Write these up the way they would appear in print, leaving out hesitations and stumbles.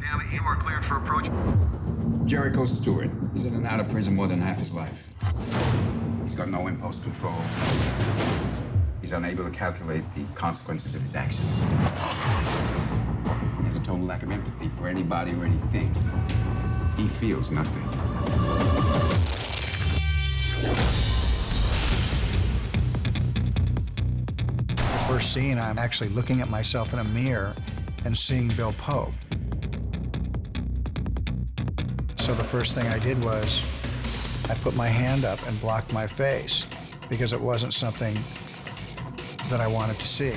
Yeah, you are cleared for approach. Jericho Stewart. He's in and out of prison more than half his life. He's got no impulse control. He's unable to calculate the consequences of his actions. He has a total lack of empathy for anybody or anything. He feels nothing. The first scene, I'm actually looking at myself in a mirror and seeing Bill Pope. So the first thing I did was I put my hand up and blocked my face because it wasn't something that I wanted to see.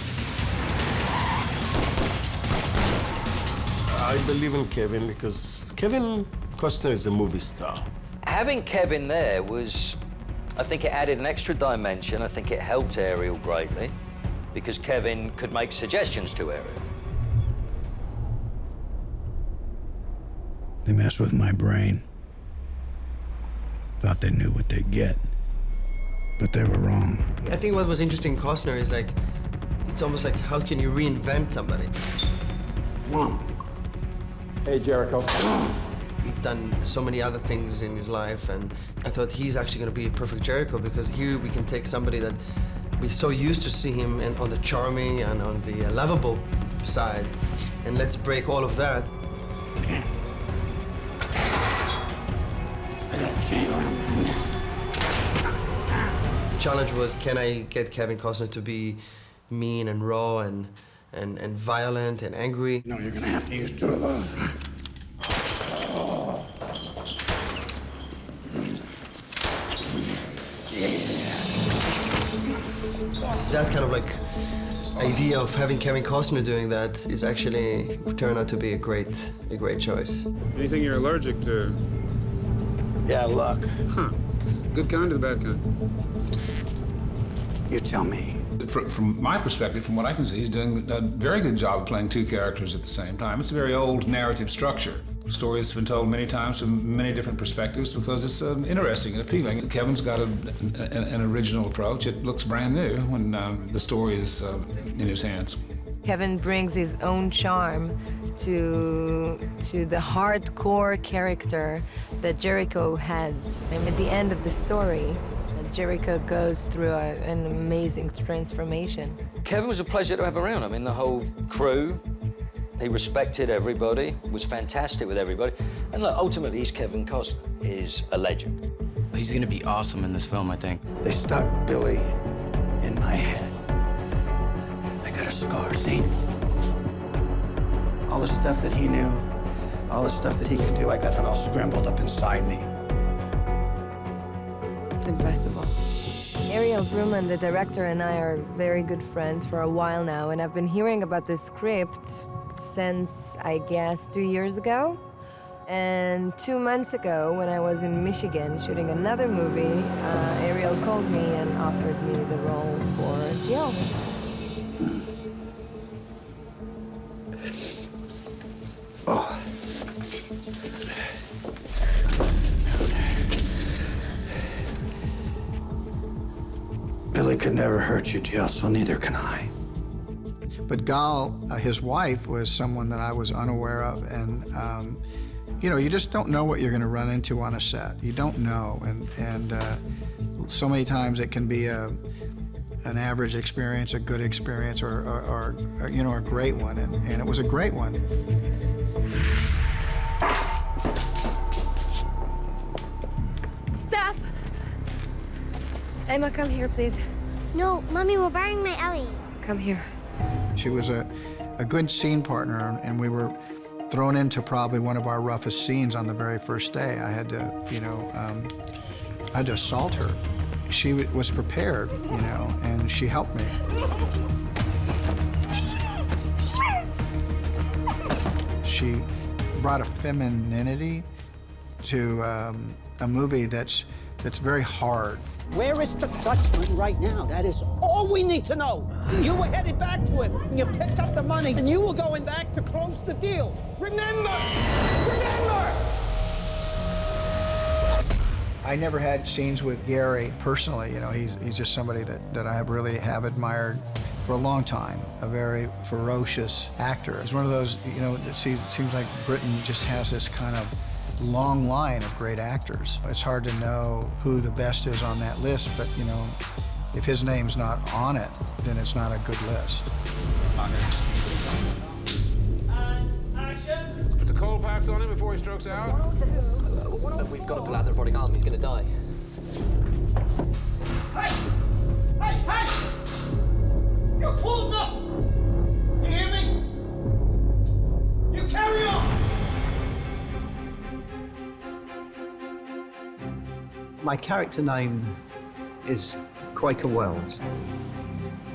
I believe in Kevin because Kevin Costner is a movie star. Having Kevin there was, I think it added an extra dimension. I think it helped Ariel greatly because Kevin could make suggestions to Ariel. They messed with my brain. Thought they knew what they'd get, but they were wrong. I think what was interesting in Costner is like, it's almost like how can you reinvent somebody? Hey, Jericho. We've done so many other things in his life, and I thought he's actually going to be a perfect Jericho because here we can take somebody that we're so used to see him on the charming and on the lovable side, and let's break all of that. The challenge was, can I get Kevin Costner to be mean and raw and violent and angry? No, you're gonna have to use two of those. That kind of like idea of having Kevin Costner doing that is actually turned out to be a great choice. Anything you're allergic to? Yeah, luck. Huh. Good kind or the bad kind? You tell me. From my perspective, from what I can see, he's doing a very good job of playing two characters at the same time. It's a very old narrative structure. The story has been told many times from many different perspectives because it's interesting and appealing. Kevin's got an original approach. It looks brand new when the story is in his hands. Kevin brings his own charm to the hardcore character that Jericho has. And at the end of the story, Jericho goes through an amazing transformation. Kevin was a pleasure to have around. I mean, the whole crew, he respected everybody, was fantastic with everybody. And look, ultimately, he's Kevin Costner, is a legend. He's gonna be awesome in this film, I think. They stuck Billy in my head. I got a scar, see? All the stuff that he knew, all the stuff that he could do, I got it all scrambled up inside me. It's impossible. Rouroman, the director, and I are very good friends for a while now, and I've been hearing about this script since, I guess, 2 years ago. And 2 months ago, when I was in Michigan shooting another movie, Ariel called me and offered me the role for Jill. Oh. Billy could never hurt you, Jill, so neither can I. But Gal, his wife, was someone that I was unaware of, and you know, you just don't know what you're going to run into on a set. You don't know, and so many times it can be an average experience, a good experience, or you know, a great one, and it was a great one. Stop! Emma, come here, please. No, Mommy, we're burying my Ellie. Come here. She was a good scene partner, and we were thrown into probably one of our roughest scenes on the very first day. I had to, you know, I had to assault her. She was prepared, you know, and she helped me. She brought a femininity to a movie that's very hard. Where is the Dutchman right now? That is all we need to know. You were headed back to him, and you picked up the money, and you were going back to close the deal. Remember! Remember! I never had scenes with Gary personally. You know, he's just somebody that I really have admired for a long time, a very ferocious actor. He's one of those, you know, it seems like Britain just has this kind of long line of great actors. It's hard to know who the best is on that list, but, you know, if his name's not on it, then it's not a good list. And action! Put the cold packs on him before he strokes out. We've got to pull out the robotic arm. He's going to die. Hey! Hey! Hey! You pulled nothing! You hear me? You carry on! My character name is Quaker Wells,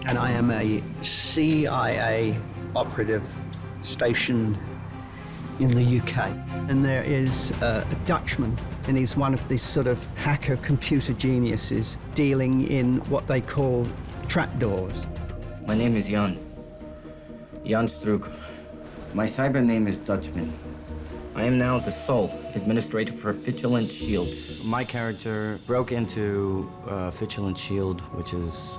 and I am a CIA operative stationed in the UK. And there is a Dutchman, and he's one of these sort of hacker computer geniuses dealing in what they call trapdoors. My name is Jan Struck. My cyber name is Dutchman. I am now the sole administrator for Vigilant Shield. My character broke into Vigilant Shield, which is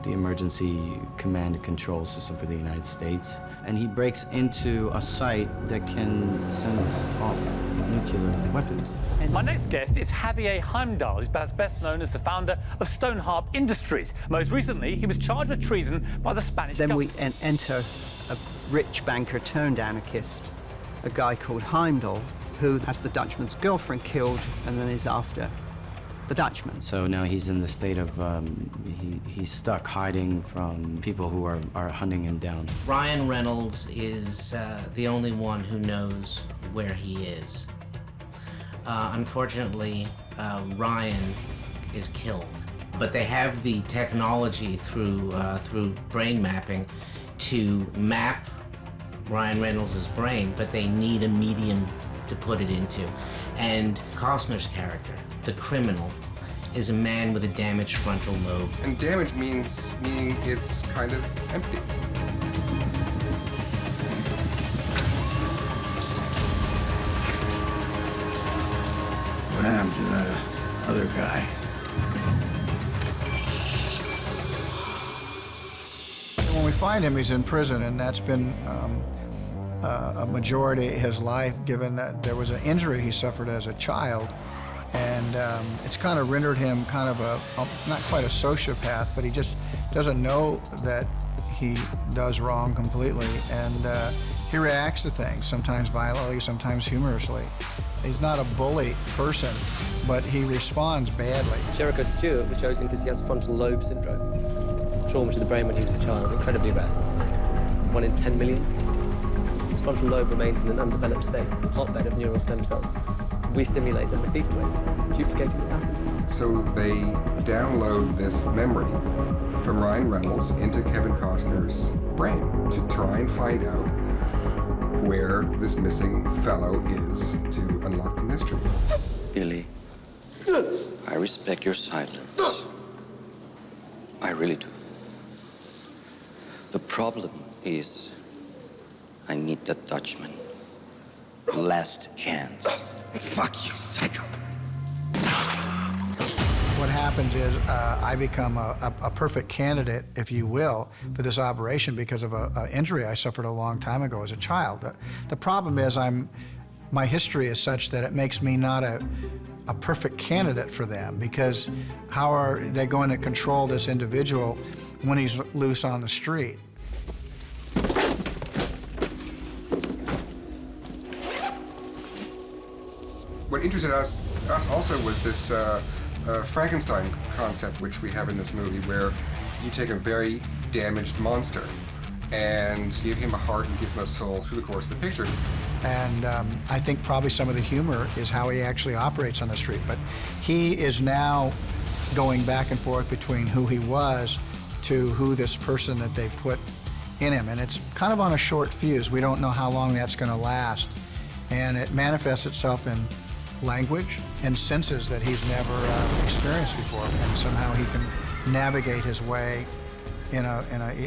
the emergency command and control system for the United States. And he breaks into a site that can send off nuclear weapons. My next guest is Javier Heimdall, who's perhaps best known as the founder of Stoneharp Industries. Most recently, he was charged with treason by the Spanish government. Then we enter a rich banker turned anarchist, a guy called Heimdall, who has the Dutchman's girlfriend killed and then is after the Dutchman. So now he's in the state of, he's stuck hiding from people who are hunting him down. Ryan Reynolds is the only one who knows where he is. Unfortunately, Ryan is killed, but they have the technology through brain mapping to map Ryan Reynolds' brain, but they need a medium to put it into. And Costner's character, the criminal, is a man with a damaged frontal lobe. And damage meaning it's kind of empty. What happened to that other guy? When we find him, he's in prison, and that's been a majority of his life, given that there was an injury he suffered as a child. And it's kind of rendered him kind of not quite a sociopath, but he just doesn't know that he does wrong completely. And he reacts to things, sometimes violently, sometimes humorously. He's not a bully person, but he responds badly. Jericho Stewart was chosen because he has frontal lobe syndrome. Trauma to the brain when he was a child, incredibly rare. 1 in 10 million. His frontal lobe remains in an undeveloped state, hotbed of neural stem cells. We stimulate them with theta waves, duplicating the pattern. So they download this memory from Ryan Reynolds into Kevin Costner's brain to try and find out where this missing fellow is to unlock the mystery. Billy, I respect your silence. I really do. The problem is, I need the Dutchman. Last chance. Fuck you, psycho. What happens is I become a perfect candidate, if you will, for this operation because of an injury I suffered a long time ago as a child. The problem is my history is such that it makes me not a perfect candidate for them, because how are they going to control this individual when he's loose on the street? What interested us also was this Frankenstein concept, which we have in this movie, where you take a very damaged monster and give him a heart and give him a soul through the course of the picture. And I think probably some of the humor is how he actually operates on the street. But he is now going back and forth between who he was to who this person that they put in him. And it's kind of on a short fuse. We don't know how long that's going to last. And it manifests itself in language and senses that he's never experienced before. And somehow he can navigate his way in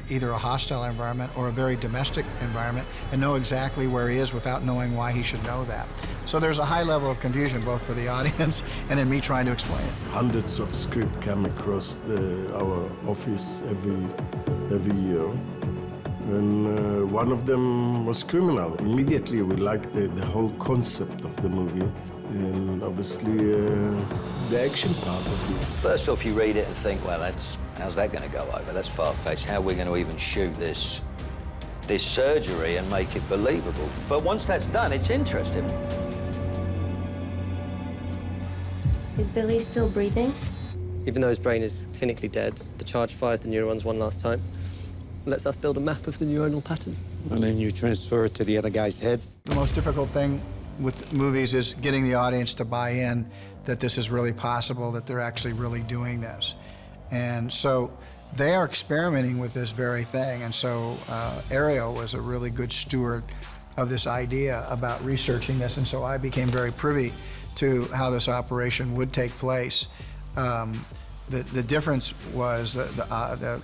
either a hostile environment or a very domestic environment and know exactly where he is without knowing why he should know that. So there's a high level of confusion both for the audience and in me trying to explain it. Hundreds of scripts come across our office every every year. And one of them was Criminal. Immediately we liked the whole concept of the movie and obviously the action part of it. First off, you read it and think, well, how's that going to go over? That's far-fetched. How are we going to even shoot this surgery and make it believable? But once that's done, it's interesting. Is Billy still breathing? Even though his brain is clinically dead, the charge fired the neurons one last time. Lets us build a map of the neuronal pattern. And then you transfer it to the other guy's head. The most difficult thing with movies is getting the audience to buy in that this is really possible, that they're actually really doing this. And so they are experimenting with this very thing. And so Aerial was a really good steward of this idea about researching this. And so I became very privy to how this operation would take place. The difference was that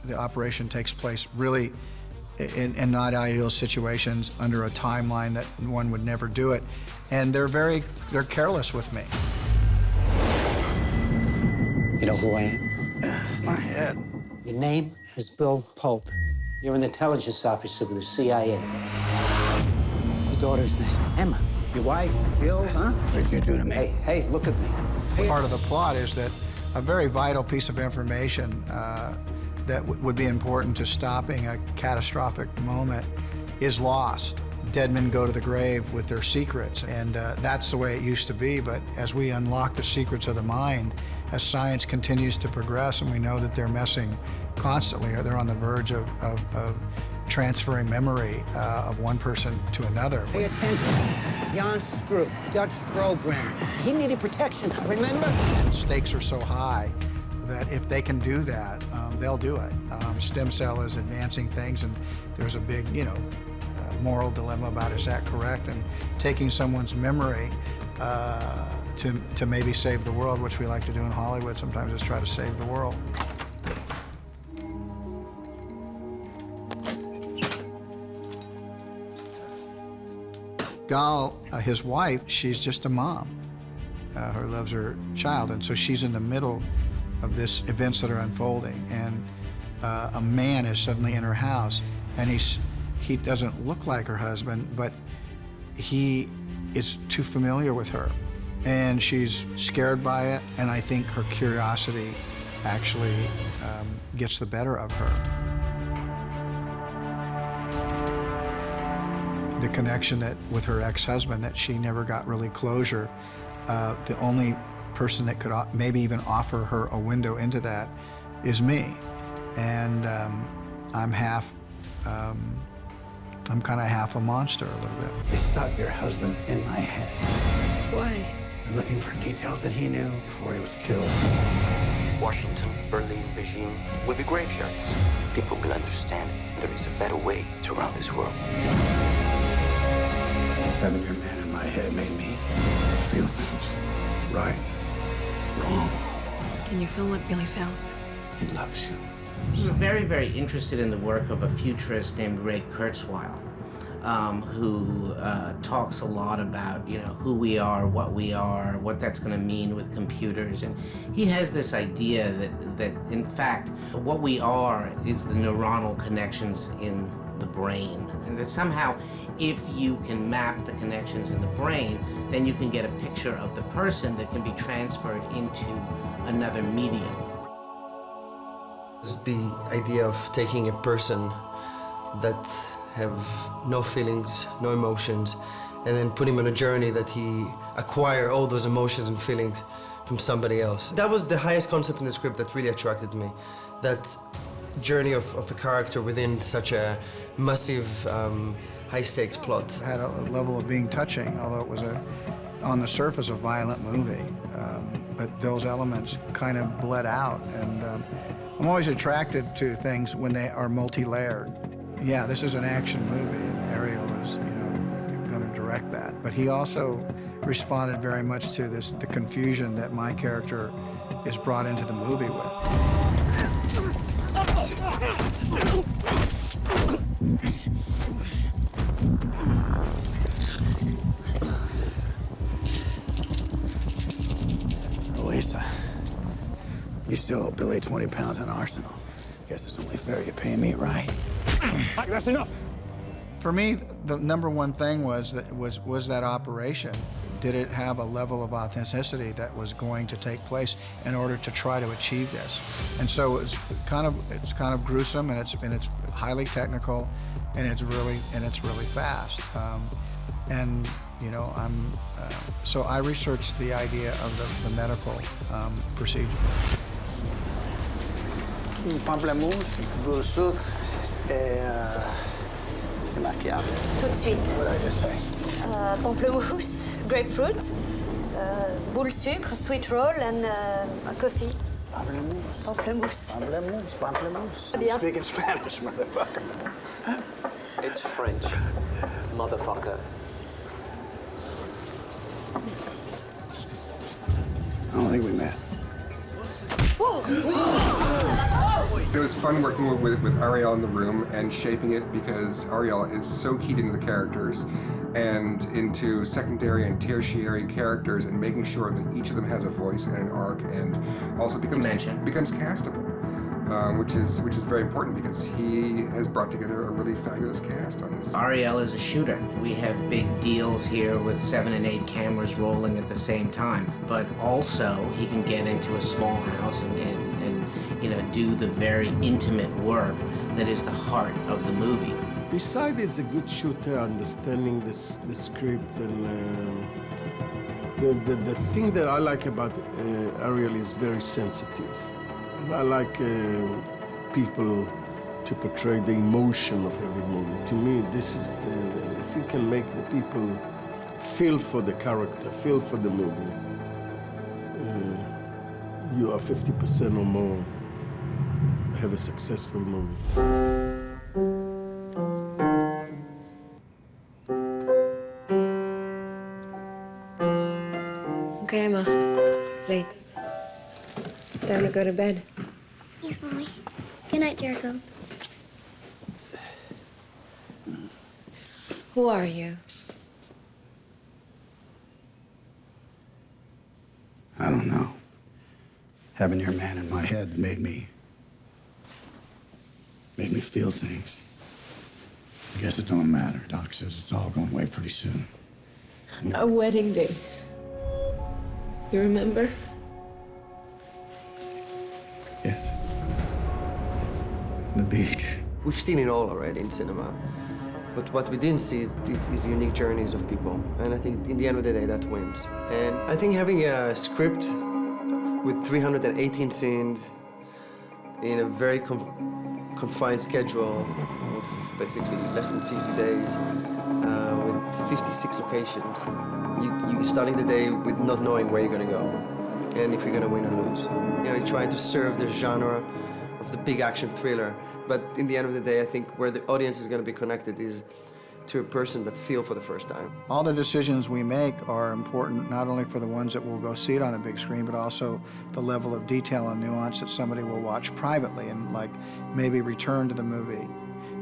the operation takes place really in not ideal situations under a timeline that one would never do it. And they're careless with me. You know who I am? My head. Your name is Bill Pope. You're an intelligence officer with the CIA. Your daughter's name? Emma. Your wife? Jill, huh? What did you do to me? Hey, look at me. Part of the plot is that a very vital piece of information that would be important to stopping a catastrophic moment is lost. Dead men go to the grave with their secrets, and that's the way it used to be. But as we unlock the secrets of the mind, as science continues to progress, and we know that they're messing constantly, or they're on the verge of transferring memory of one person to another. Pay attention. Jan Stroop, Dutch programmer. He needed protection, remember? The stakes are so high that if they can do that, they'll do it. Stem cell is advancing things, and there's a big, moral dilemma about is that correct? And taking someone's memory to maybe save the world, which we like to do in Hollywood sometimes, is try to save the world. Gal, his wife, she's just a mom who loves her child, and so she's in the middle of this events that are unfolding, and a man is suddenly in her house, and he doesn't look like her husband, but he is too familiar with her, and she's scared by it, and I think her curiosity actually gets the better of her. The connection that with her ex-husband, that she never got really closure, the only person that could maybe even offer her a window into that is me. And I'm kind of half a monster a little bit. They stuck your husband in my head. Why? They're looking for details that he knew before he was killed. Washington, Berlin, Beijing will be graveyards. People will understand there is a better way to run this world. Having your man in my head made me feel things. Right, wrong. Can you feel what Billy felt? He loves you. I was very, very interested in the work of a futurist named Ray Kurzweil, who talks a lot about, who we are, what that's going to mean with computers. And he has this idea that in fact, what we are is the neuronal connections in the brain. And that somehow, if you can map the connections in the brain, then you can get a picture of the person that can be transferred into another medium. The idea of taking a person that have no feelings, no emotions, and then put him on a journey that he acquire all those emotions and feelings from somebody else. That was the highest concept in the script that really attracted me. That journey of a character within such a massive, high-stakes plot. It had a level of being touching, although it was on the surface a violent movie. But those elements kind of bled out, and I'm always attracted to things when they are multi-layered. Yeah, this is an action movie, and Aerial is, going to direct that. But he also responded very much to the confusion that my character is brought into the movie with. Lisa, you still owe Billy 20 pounds on Arsenal. Guess it's only fair you're paying me, right? That's enough. For me, the number one thing was that operation. Did it have a level of authenticity that was going to take place in order to try to achieve this? And so it's kind of gruesome, and it's highly technical, and it's really fast. And you know, so I researched the idea of the medical procedure. Pamplemousse, beurre sucre, et macchiato. Tout de suite. What did I just say? Pamplemousse, grapefruit, boule sucre, sweet roll, and coffee. Pamplemousse. Pamplemousse. Pamplemousse, pamplemousse. Bien. I'm speaking Spanish, motherfucker. It's French. Motherfucker. I don't think we met. It was fun working with Aryeh in the room and shaping it, because Aryeh is so keyed into the characters and into secondary and tertiary characters, and making sure that each of them has a voice and an arc, and also becomes castable, which is very important, because he has brought together a really fabulous cast on this. Aryeh is a shooter. We have big deals here with 7 and 8 cameras rolling at the same time, but also he can get into a small house and you know, do the very intimate work that is the heart of the movie. Besides, he's a good shooter, understanding the script, and the thing that I like about Aryeh is very sensitive. And I like people to portray the emotion of every movie. To me, this is if you can make the people feel for the character, feel for the movie, you are 50% or more have a successful movie. Okay, Emma. It's late. It's time to go to bed. Yes, Mommy. Good night, Jericho. Who are you? I don't know. Having your man in my head made me feel things. I guess it don't matter. Doc says it's all going away pretty soon. Our wedding day. You remember? Yes. The beach. We've seen it all already in cinema. But what we didn't see is unique journeys of people. And I think in the end of the day, that wins. And I think having a script with 318 scenes in a very confined schedule of basically less than 50 days, with 56 locations, you're starting the day with not knowing where you're going to go and if you're going to win or lose. You know, you're trying to serve the genre of the big action thriller, but in the end of the day, I think where the audience is going to be connected is to a person that feel for the first time. All the decisions we make are important, not only for the ones that will go see it on a big screen, but also the level of detail and nuance that somebody will watch privately and like maybe return to the movie.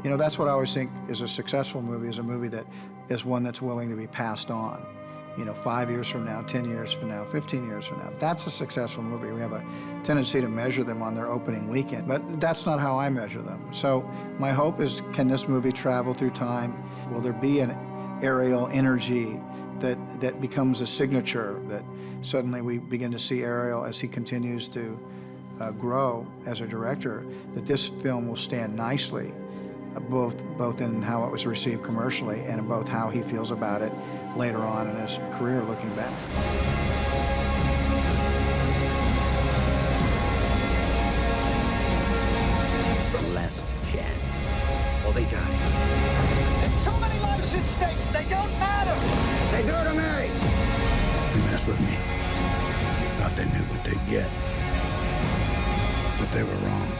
You know, that's what I always think is a successful movie, is a movie that is one that's willing to be passed on. You know, 5 years from now, 10 years from now, 15 years from now. That's a successful movie. We have a tendency to measure them on their opening weekend, but that's not how I measure them. So my hope is, can this movie travel through time? Will there be an Aryeh energy that becomes a signature, that suddenly we begin to see Aryeh as he continues to grow as a director, that this film will stand nicely, both in how it was received commercially and in both how he feels about it later on in his career looking back. Last chance. Or they die. There's too many lives at stake. They don't matter. They do to me. They messed with me. Thought they knew what they'd get. But they were wrong.